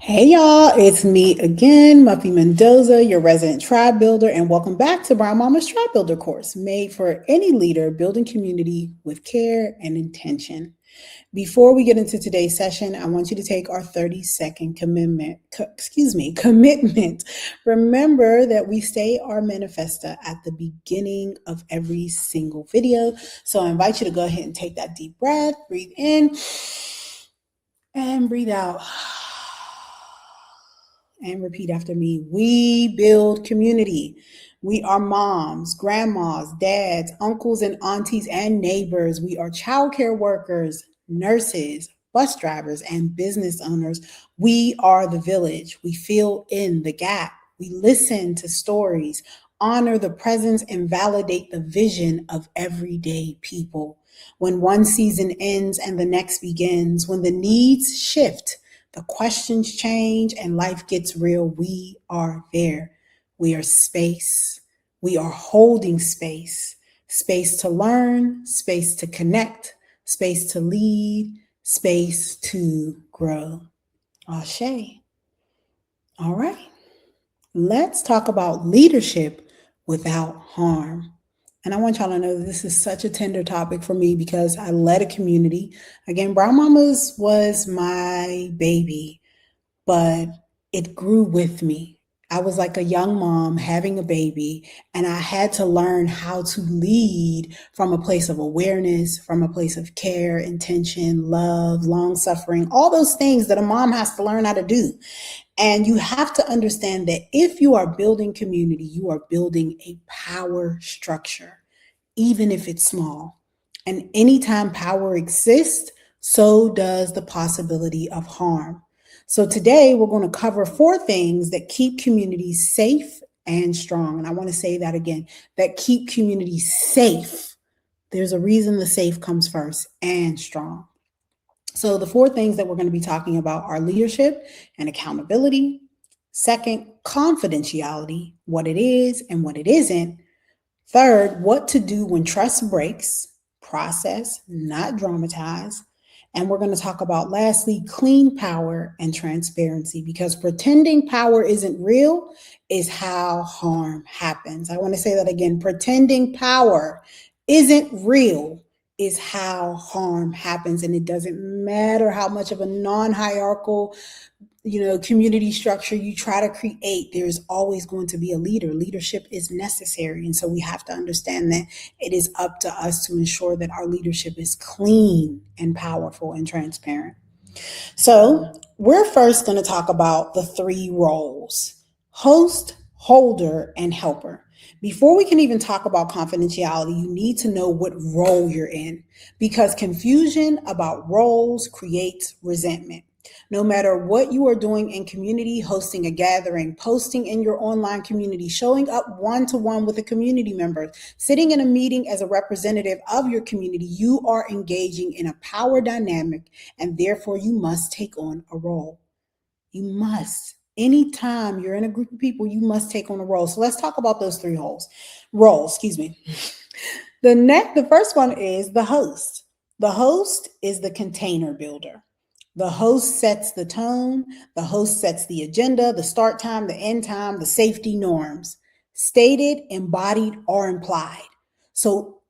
Hey y'all, it's me again, Muffy Mendoza, your resident tribe builder, and welcome back to Brown Mama's Tribe Builder course, made for any leader building community with care and intention. Before we get into today's session, I want you to take our 30-second commitment. Remember that we say our manifesta at the beginning of every single video. So I invite you to go ahead and take that deep breath, breathe in and breathe out. And repeat after me. We build community. We are moms, grandmas, dads, uncles, and aunties, and neighbors. We are childcare workers, nurses, bus drivers, and business owners. We are the village. We fill in the gap. We listen to stories, honor the presence, and validate the vision of everyday people. When one season ends and the next begins, when the needs shift, the questions change and life gets real, we are there. We are space. We are holding space. Space to learn, space to connect, space to lead, space to grow. Ashe. All right. Let's talk about leadership without harm. And I want y'all to know that this is such a tender topic for me because I led a community. Again, Brown Mamas was my baby, but it grew with me. I was like a young mom having a baby, and I had to learn how to lead from a place of awareness, from a place of care, intention, love, long suffering, all those things that a mom has to learn how to do. And you have to understand that if you are building community, you are building a power structure, even if it's small. And anytime power exists, so does the possibility of harm. So today we're going to cover 4 things that keep communities safe and strong. And I want to say that again, that keep communities safe. There's a reason the safe comes first, and strong. So the 4 things that we're going to be talking about are leadership and accountability. Second, confidentiality, what it is and what it isn't. Third, what to do when trust breaks, process, not dramatize. And we're going to talk about, lastly, clean power and transparency, because pretending power isn't real is how harm happens. I want to say that again. Pretending power isn't real is how harm happens. And it doesn't matter how much of a non-hierarchical community structure you try to create, there's always going to be a leader. Leadership is necessary. And so we have to understand that it is up to us to ensure that our leadership is clean and powerful and transparent. So we're first going to talk about the 3 roles: host, holder, and helper. Before we can even talk about confidentiality, you need to know what role you're in, because confusion about roles creates resentment. No matter what you are doing in community, hosting a gathering, posting in your online community, showing up one-to-one with a community member, sitting in a meeting as a representative of your community, you are engaging in a power dynamic, and therefore you must take on a role. You must. Anytime you're in a group of people, you must take on a role. So let's talk about those 3 roles. The first one is the host. The host is the container builder. The host sets the tone. The host sets the agenda, the start time, the end time, the safety norms, stated, embodied, or implied. So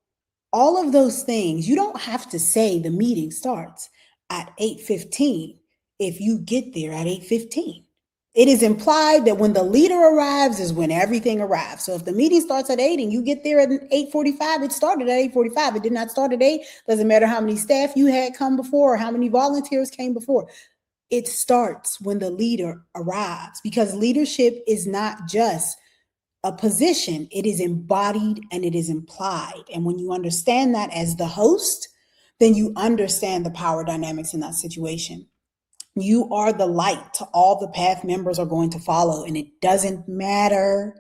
all of those things, you don't have to say the meeting starts at 8:15 if you get there at 8:15. It is implied that when the leader arrives is when everything arrives. So if the meeting starts at 8 and you get there at 8:45, it started at 8:45. It did not start at 8. Doesn't matter how many staff you had come before or how many volunteers came before. It starts when the leader arrives, because leadership is not just a position, it is embodied and it is implied. And when you understand that as the host, then you understand the power dynamics in that situation. You are the light to all the path members are going to follow. And it doesn't matter.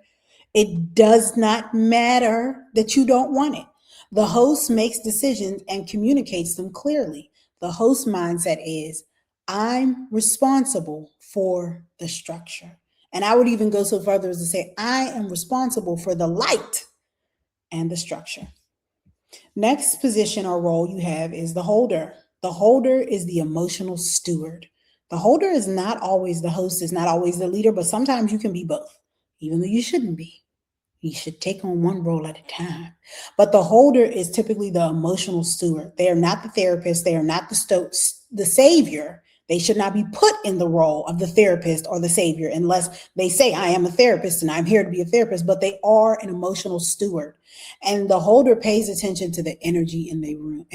It does not matter that you don't want it. The host makes decisions and communicates them clearly. The host mindset is, I'm responsible for the structure. And I would even go so further as to say, I am responsible for the light and the structure. Next position or role you have is the holder. The holder is the emotional steward. The holder is not always the host, is not always the leader, but sometimes you can be both, even though you shouldn't be. You should take on one role at a time. But the holder is typically the emotional steward. They are not the therapist. They are not the savior. They should not be put in the role of the therapist or the savior unless they say, I am a therapist and I'm here to be a therapist, but they are an emotional steward. And the holder pays attention to the energy in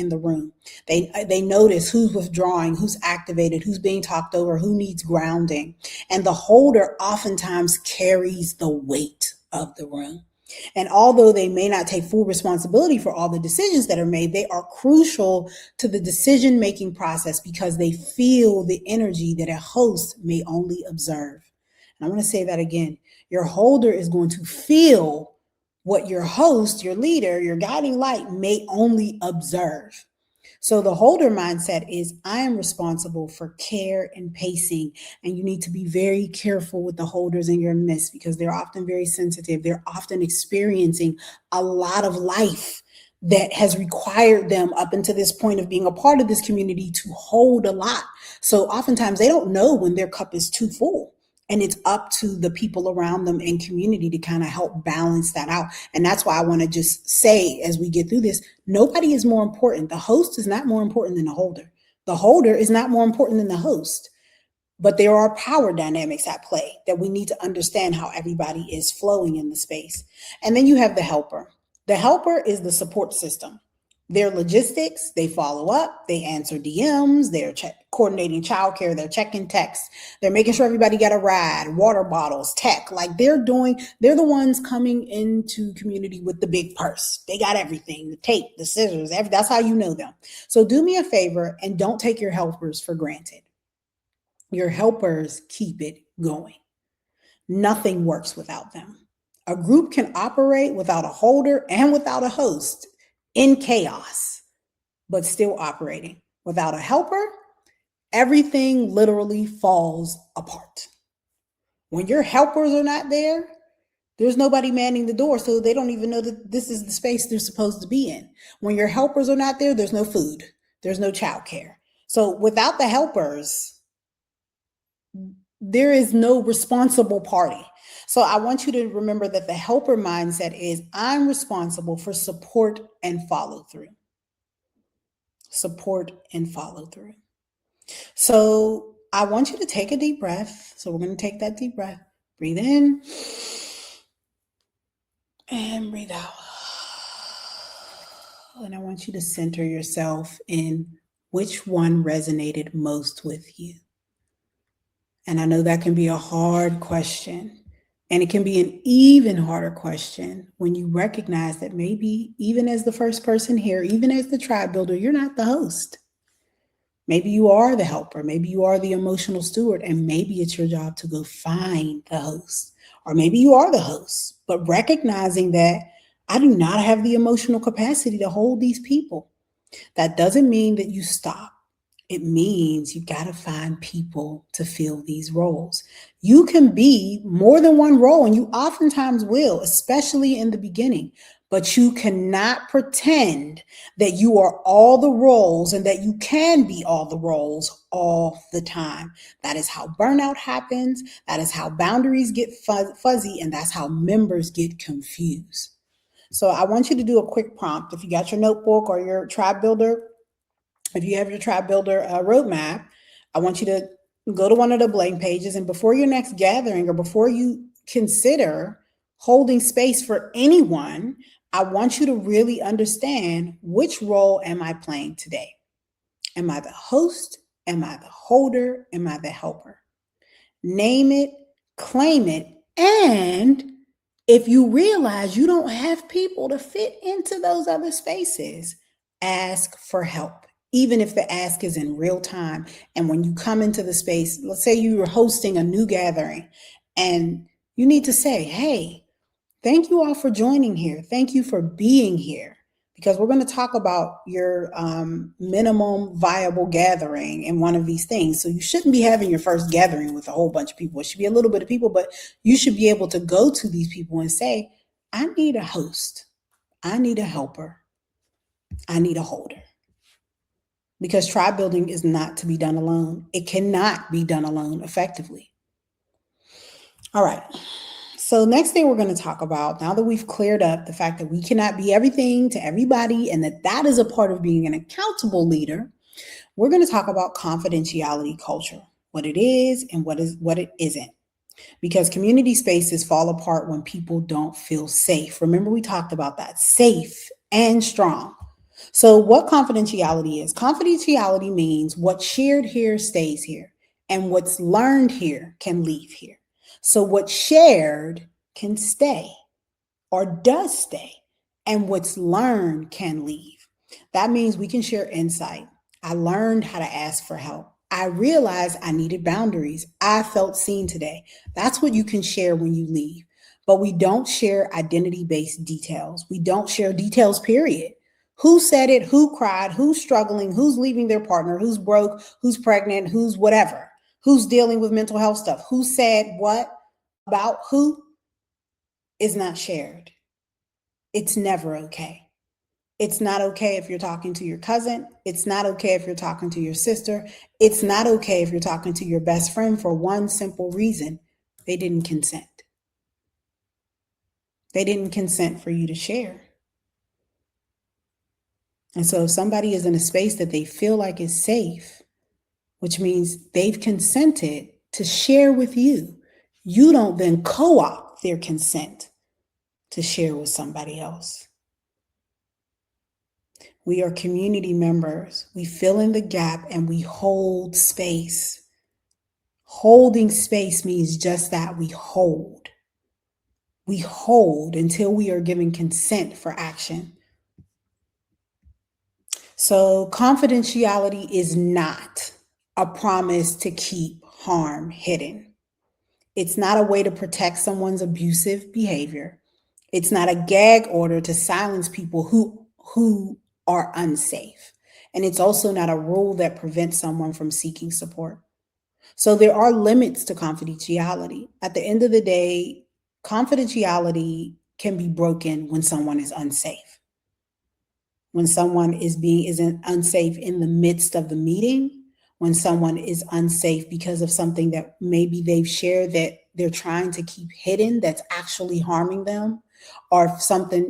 the room. They notice who's withdrawing, who's activated, who's being talked over, who needs grounding. And the holder oftentimes carries the weight of the room. And although they may not take full responsibility for all the decisions that are made, they are crucial to the decision making process because they feel the energy that a host may only observe. And I want to say that again. Your holder is going to feel what your host, your leader, your guiding light may only observe. So the holder mindset is I am responsible for care and pacing. And you need to be very careful with the holders in your midst because they're often very sensitive. They're often experiencing a lot of life that has required them up until this point of being a part of this community to hold a lot. So oftentimes they don't know when their cup is too full. And it's up to the people around them and community to kind of help balance that out. And that's why I want to just say, as we get through this, nobody is more important. The host is not more important than the holder. The holder is not more important than the host. But there are power dynamics at play that we need to understand how everybody is flowing in the space. And then you have the helper. The helper is the support system. They're logistics, they follow up, they answer DMs, they're coordinating childcare, they're checking texts, they're making sure everybody got a ride, water bottles, tech. Like they're the ones coming into community with the big purse. They got everything, the tape, the scissors, that's how you know them. So do me a favor and don't take your helpers for granted. Your helpers keep it going. Nothing works without them. A group can operate without a holder and without a host in chaos, but still operating. Without a helper, everything literally falls apart. When your helpers are not there, there's nobody manning the door, so they don't even know that this is the space they're supposed to be in. When your helpers are not there, there's no food, there's no childcare. So without the helpers, there is no responsible party. So I want you to remember that the helper mindset is I'm responsible for support and follow through. Support and follow through. So I want you to take a deep breath. So we're going to take that deep breath. Breathe in and breathe out. And I want you to center yourself in which one resonated most with you. And I know that can be a hard question. And it can be an even harder question when you recognize that maybe even as the first person here, even as the tribe builder, you're not the host. Maybe you are the helper. Maybe you are the emotional steward. And maybe it's your job to go find the host. Or maybe you are the host, but recognizing that I do not have the emotional capacity to hold these people. That doesn't mean that you stop. It means you got to find people to fill these roles. You can be more than one role, and you oftentimes will, especially in the beginning, but you cannot pretend that you are all the roles and that you can be all the roles all the time. That is how burnout happens. That is how boundaries get fuzzy, and that's how members get confused. So I want you to do a quick prompt. If you got your notebook or your tribe builder, if you have your tribe builder roadmap, I want you to go to one of the blank pages, and before your next gathering or before you consider holding space for anyone, I want you to really understand which role am I playing today? Am I the host? Am I the holder? Am I the helper? Name it, claim it, and if you realize you don't have people to fit into those other spaces, ask for help. Even if the ask is in real time. And when you come into the space, let's say you were hosting a new gathering and you need to say, hey, thank you all for joining here. Thank you for being here. Because we're going to talk about your minimum viable gathering in one of these things. So you shouldn't be having your first gathering with a whole bunch of people. It should be a little bit of people, but you should be able to go to these people and say, I need a host. I need a helper. I need a holder. because tribe building is not to be done alone. It cannot be done alone effectively. All right. So, next thing we're going to talk about, now that we've cleared up the fact that we cannot be everything to everybody and that is a part of being an accountable leader, we're going to talk about confidentiality culture, what it is and what it isn't. Because community spaces fall apart when people don't feel safe. Remember, we talked about that, safe and strong. So, what confidentiality is? Confidentiality means what's shared here stays here, and what's learned here can leave here. So, what's shared can stay or does stay, and what's learned can leave. That means we can share insight. I learned how to ask for help. I realized I needed boundaries. I felt seen today. That's what you can share when you leave. But we don't share identity based details. We don't share details, period. Who said it? Who cried? Who's struggling? Who's leaving their partner? Who's broke? Who's pregnant? Who's whatever? Who's dealing with mental health stuff? Who said what about who is not shared. It's never okay. It's not okay if you're talking to your cousin. It's not okay if you're talking to your sister. It's not okay if you're talking to your best friend for one simple reason: they didn't consent. They didn't consent for you to share. And so if somebody is in a space that they feel like is safe, which means they've consented to share with you, you don't then co-opt their consent to share with somebody else. We are community members. We fill in the gap and we hold space. Holding space means just that: we hold. We hold until we are given consent for action. So, confidentiality is not a promise to keep harm hidden. It's not a way to protect someone's abusive behavior. It's not a gag order to silence people who are unsafe. And it's also not a rule that prevents someone from seeking support. So there are limits to confidentiality. At the end of the day, confidentiality can be broken when someone is unsafe. When someone isn't unsafe in the midst of the meeting, when someone is unsafe because of something that maybe they've shared that they're trying to keep hidden that's actually harming them, or if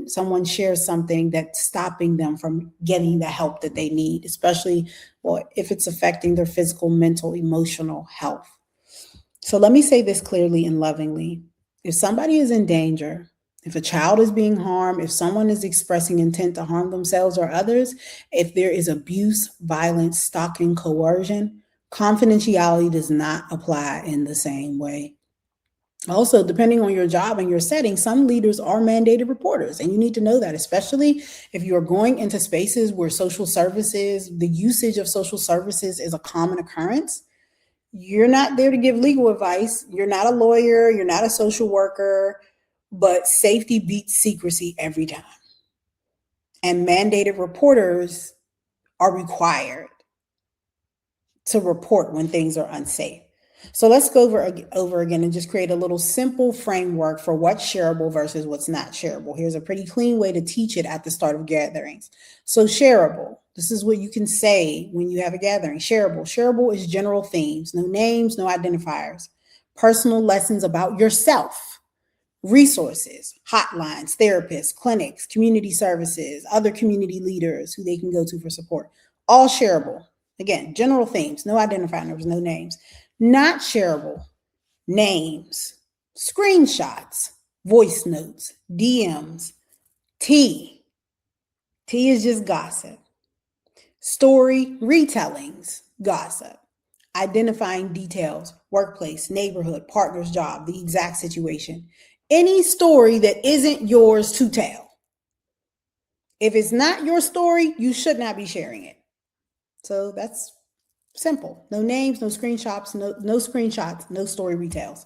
someone shares something that's stopping them from getting the help that they need, especially if it's affecting their physical, mental, emotional health. So let me say this clearly and lovingly. If somebody is in danger, if a child is being harmed, if someone is expressing intent to harm themselves or others, if there is abuse, violence, stalking, coercion, confidentiality does not apply in the same way. Also, depending on your job and your setting, some leaders are mandated reporters, and you need to know that, especially if you're going into spaces where the usage of social services is a common occurrence. You're not there to give legal advice. You're not a lawyer. You're not a social worker, but safety beats secrecy every time. And mandated reporters are required to report when things are unsafe. So let's go over again and just create a little simple framework for what's shareable versus what's not shareable. Here's a pretty clean way to teach it at the start of gatherings. So shareable, this is what you can say when you have a gathering. Shareable is general themes, no names, no identifiers, personal lessons about yourself, resources, hotlines, therapists, clinics, community services, other community leaders who they can go to for support. All shareable. Again, general themes, no identifiers, no names. Not shareable: names, screenshots, voice notes, DMs, T. T is just gossip. Story retellings, gossip. Identifying details, workplace, neighborhood, partner's job, the exact situation. Any story that isn't yours to tell. If it's not your story, you should not be sharing it. So that's simple. No names, no screenshots, no story retells.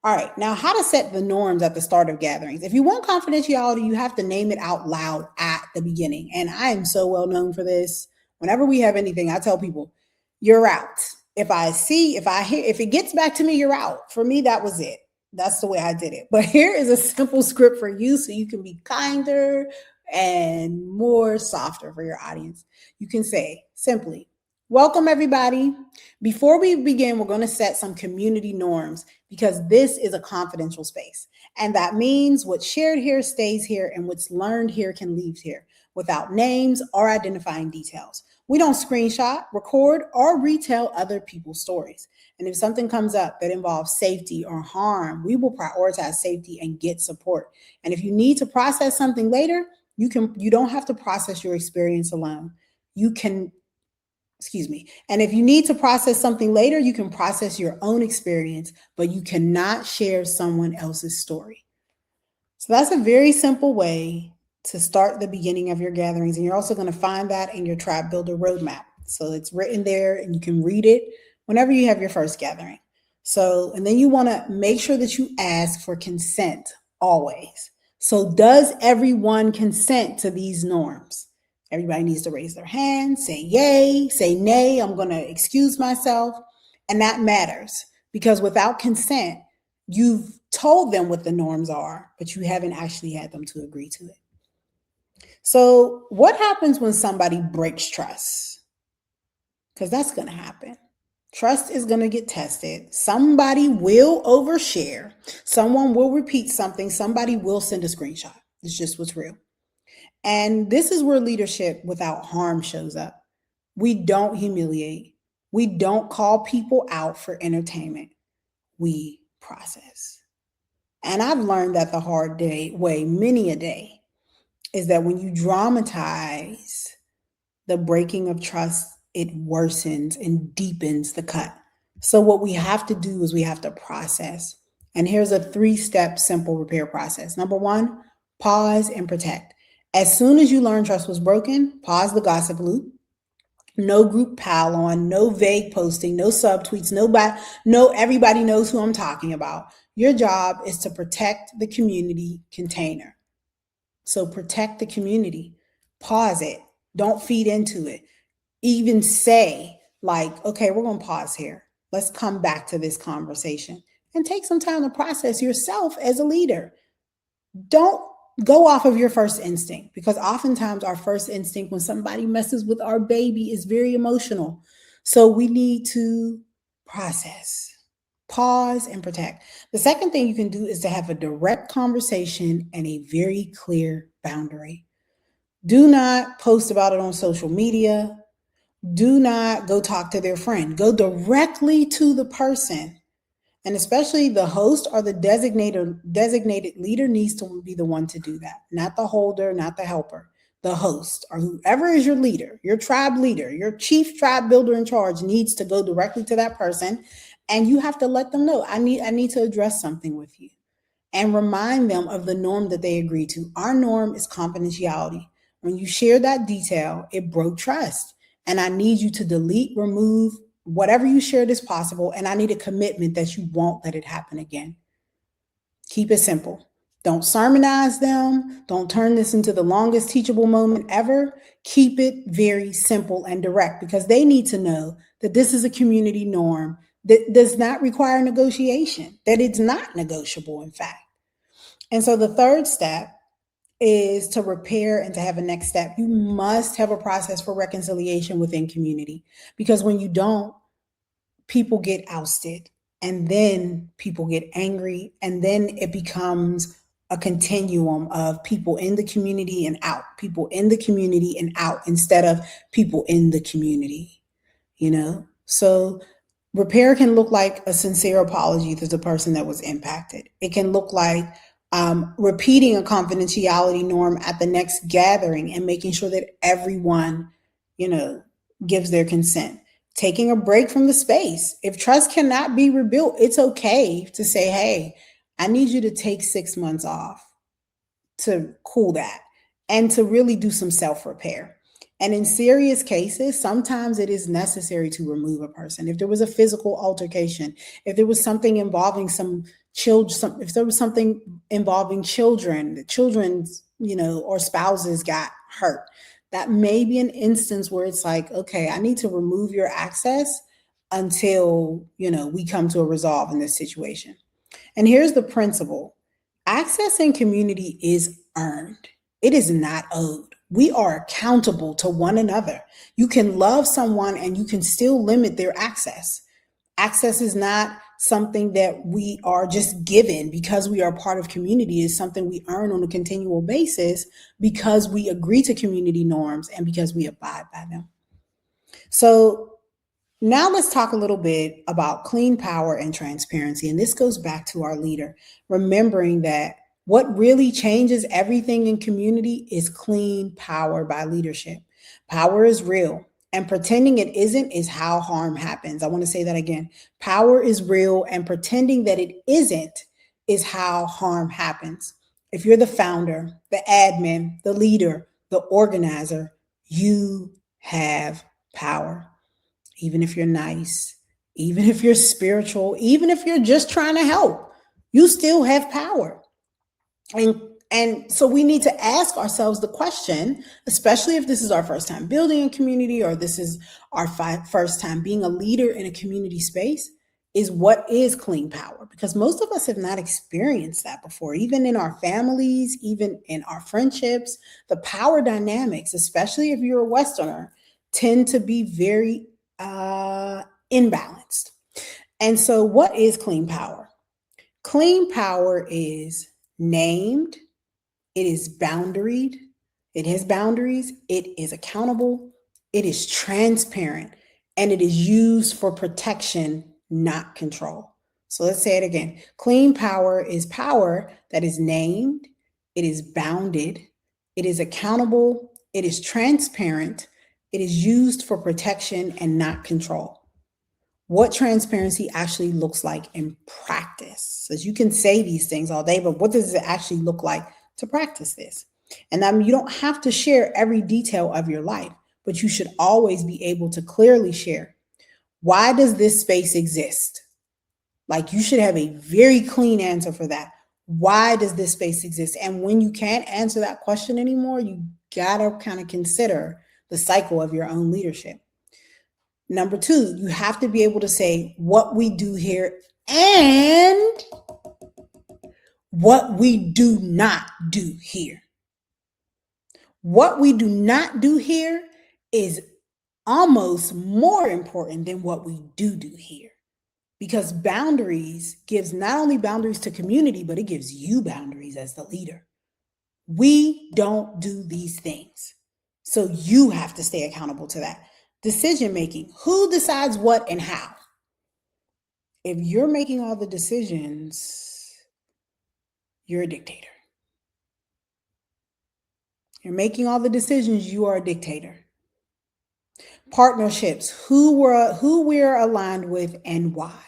All right, now how to set the norms at the start of gatherings. If you want confidentiality, you have to name it out loud at the beginning. And I am so well known for this. Whenever we have anything, I tell people, you're out. If it gets back to me, you're out. For me, that was it. That's the way I did it. But here is a simple script for you so you can be kinder and more softer for your audience. You can say simply, welcome everybody. Before we begin, we're going to set some community norms because this is a confidential space. And that means what's shared here stays here and what's learned here can leave here without names or identifying details. We don't screenshot, record, or retell other people's stories. And if something comes up that involves safety or harm, we will prioritize safety and get support. And if you need to process something later, you don't have to process your experience alone. You can excuse me. And if you need to process something later, you can process your own experience, but you cannot share someone else's story. So that's a very simple way to start the beginning of your gatherings. And you're also going to find that in your Tribe Builder roadmap. So it's written there and you can read it whenever you have your first gathering. So, and then you want to make sure that you ask for consent always. So, does everyone consent to these norms? Everybody needs to raise their hand, say yay, say nay, I'm going to excuse myself. And that matters because without consent, you've told them what the norms are, but you haven't actually had them to agree to it. So, what happens when somebody breaks trust? Because that's going to happen. Trust is going to get tested. Somebody will overshare. Someone will repeat something. Somebody will send a screenshot. It's just what's real. And this is where leadership without harm shows up. We don't humiliate. We don't call people out for entertainment. We process. And I've learned that the hard way, many a day, is that when you dramatize the breaking of trust, it worsens and deepens the cut. So what we have to do is we have to process. And here's a 3-step simple repair process. Number 1, pause and protect. As soon as you learn trust was broken, pause the gossip loop. No group pile on, no vague posting, no subtweets, no everybody knows who I'm talking about. Your job is to protect the community container. So protect the community. Pause it. Don't feed into it. Even say, like, okay, we're going to pause here. Let's come back to this conversation and take some time to process yourself as a leader. Don't go off of your first instinct because oftentimes our first instinct when somebody messes with our baby is very emotional. So we need to process, pause, and protect. The second thing you can do is to have a direct conversation and a very clear boundary. Do not post about it on social media. Do not go talk to their friend. Go directly to the person. And especially the host or the designated leader needs to be the one to do that, not the holder, not the helper. The host or whoever is your leader, your tribe leader, your chief tribe builder in charge needs to go directly to that person. And you have to let them know, I need to address something with you and remind them of the norm that they agreed to. Our norm is confidentiality. When you share that detail, it broke trust. And I need you to delete, remove, whatever you shared is possible, and I need a commitment that you won't let it happen again. Keep it simple. Don't sermonize them. Don't turn this into the longest teachable moment ever. Keep it very simple and direct because they need to know that this is a community norm that does not require negotiation, that it's not negotiable, in fact. And so the third step is to repair and to have a next step. You must have a process for reconciliation within community because when you don't, people get ousted and then people get angry and then it becomes a continuum of people in the community and out, people in the community and out instead of people in the community, So repair can look like a sincere apology to the person that was impacted. It can look like repeating a confidentiality norm at the next gathering and making sure that everyone, gives their consent. Taking a break from the space. If trust cannot be rebuilt, it's okay to say, hey, I need you to take 6 months off to cool that and to really do some self-repair. And in serious cases, sometimes it is necessary to remove a person. If there was a physical altercation, if there was something involving if there was something involving children's, or spouses got hurt, that may be an instance where it's like, okay, I need to remove your access until, we come to a resolve in this situation. And here's the principle. Access in community is earned. It is not owed. We are accountable to one another. You can love someone and you can still limit their access. Access is not something that we are just given because we are part of community. It's something we earn on a continual basis because we agree to community norms and because we abide by them. So now let's talk a little bit about clean power and transparency. And this goes back to our leader, remembering that what really changes everything in community is clean power by leadership. Power is real, and pretending it isn't is how harm happens. I want to say that again. Power is real, and pretending that it isn't is how harm happens. If you're the founder, the admin, the leader, the organizer, you have power. Even if you're nice, even if you're spiritual, even if you're just trying to help, you still have power. And so we need to ask ourselves the question, especially if this is our first time building a community or this is our first time being a leader in a community space, is what is clean power? Because most of us have not experienced that before, even in our families, even in our friendships. The power dynamics, especially if you're a Westerner, tend to be very imbalanced. And so, what is clean power? Clean power is named, it is boundaried, it has boundaries, it is accountable, it is transparent, and it is used for protection, not control. So let's say it again. Clean power is power that is named, it is bounded, it is accountable, it is transparent, it is used for protection and not control. What transparency actually looks like in practice. So you can say these things all day, but what does it actually look like to practice this? And you don't have to share every detail of your life, but you should always be able to clearly share, why does this space exist? Like, you should have a very clean answer for that. Why does this space exist? And when you can't answer that question anymore, you gotta kind of consider the cycle of your own leadership. Number two, you have to be able to say what we do here and what we do not do here. What we do not do here is almost more important than what we do here, because boundaries gives not only boundaries to community, but it gives you boundaries as the leader. We don't do these things, so you have to stay accountable to that. Decision making, who decides what and how? If you're making all the decisions, you're a dictator. You're making all the decisions, you are a dictator. Partnerships, who we're aligned with and why.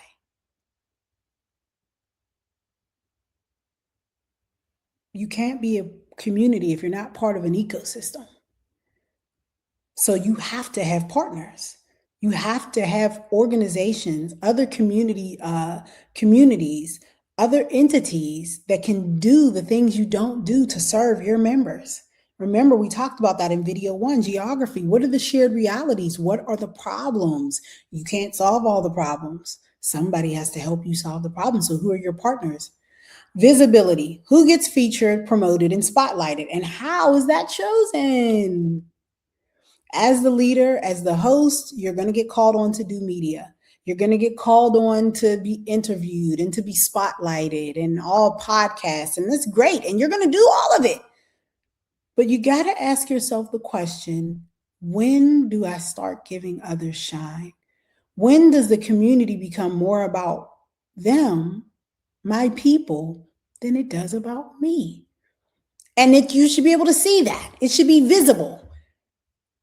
You can't be a community if you're not part of an ecosystem. So you have to have partners. You have to have organizations, other communities, other entities that can do the things you don't do to serve your members. Remember, we talked about that in video 1, geography. What are the shared realities? What are the problems? You can't solve all the problems. Somebody has to help you solve the problem. So who are your partners? Visibility. Who gets featured, promoted, and spotlighted? And how is that chosen? As the leader, as the host, you're going to get called on to do media. You're going to get called on to be interviewed and to be spotlighted and all podcasts. And that's great. And you're going to do all of it. But you got to ask yourself the question, when do I start giving others shine? When does the community become more about them, my people, than it does about me? And you should be able to see that. It should be visible.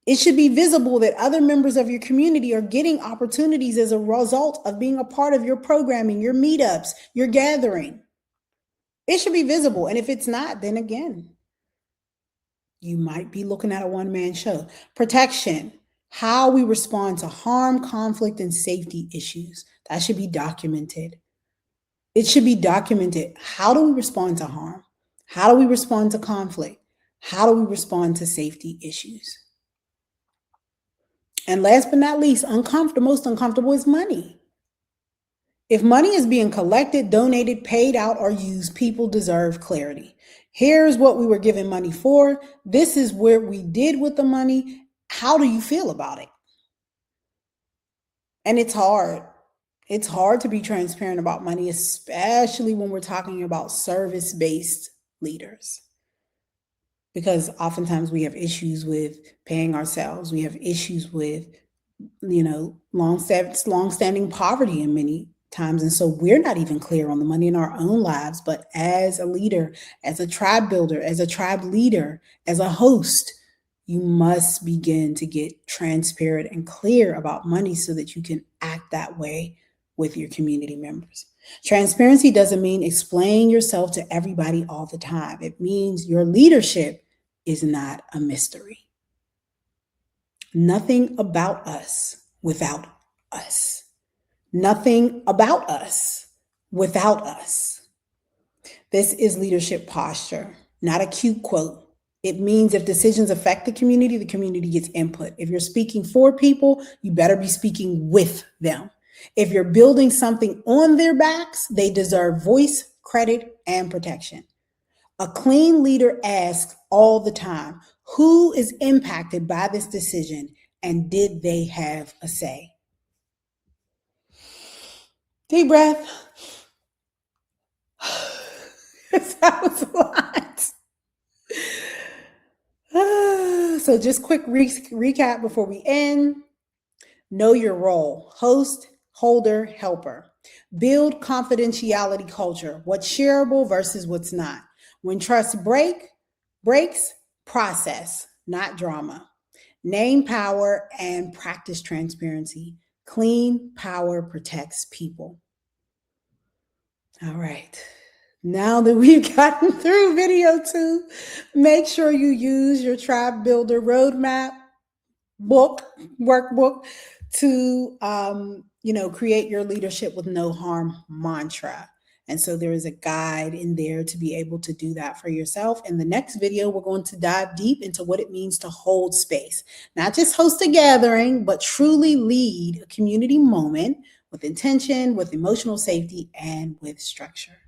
It should be visible that other members of your community are getting opportunities as a result of being a part of your programming, your meetups, your gathering. It should be visible. And if it's not, then again, you might be looking at a one-man show. Protection, how we respond to harm, conflict, and safety issues. That should be documented. It should be documented. How do we respond to harm? How do we respond to conflict? How do we respond to safety issues? And last but not least, most uncomfortable is money. If money is being collected, donated, paid out, or used, people deserve clarity. Here's what we were given money for. This is where we did with the money. How do you feel about it? And it's hard. It's hard to be transparent about money, especially when we're talking about service based leaders, because oftentimes we have issues with paying ourselves. We have issues with, long-standing poverty in many times. And so we're not even clear on the money in our own lives. But as a leader, as a tribe builder, as a tribe leader, as a host, you must begin to get transparent and clear about money so that you can act that way with your community members. Transparency doesn't mean explaining yourself to everybody all the time. It means your leadership is not a mystery. Nothing about us without us. Nothing about us without us. This is leadership posture, not a cute quote. It means if decisions affect the community gets input. If you're speaking for people, you better be speaking with them. If you're building something on their backs, they deserve voice, credit, and protection. A clean leader asks all the time, who is impacted by this decision and did they have a say? Deep breath. That was a lot. So just quick recap before we end. Know your role: host, holder, helper. Build confidentiality culture. What's shareable versus what's not. When trust breaks, process, not drama. Name power and practice transparency. Clean power protects people. All right. Now that we've gotten through video 2, make sure you use your Tribe Builder Roadmap workbook to create your leadership with no harm mantra. And so there is a guide in there to be able to do that for yourself. In the next video, we're going to dive deep into what it means to hold space, not just host a gathering, but truly lead a community moment with intention, with emotional safety, and with structure.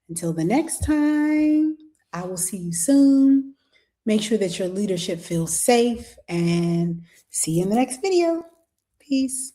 Until the next time, I will see you soon. Make sure that your leadership feels safe, and see you in the next video. Peace.